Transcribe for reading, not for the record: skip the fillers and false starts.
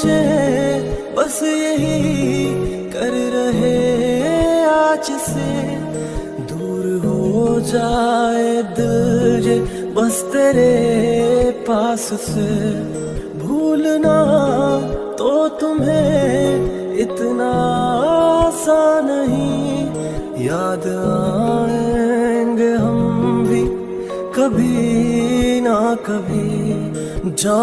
कोशिशें बस यही कर रहे आज से, दूर हो जाए दिल ये बस तेरे पास से। भूलना तो तुम्हें इतना आसान नहीं, याद आएंगे हम भी कभी ना कभी।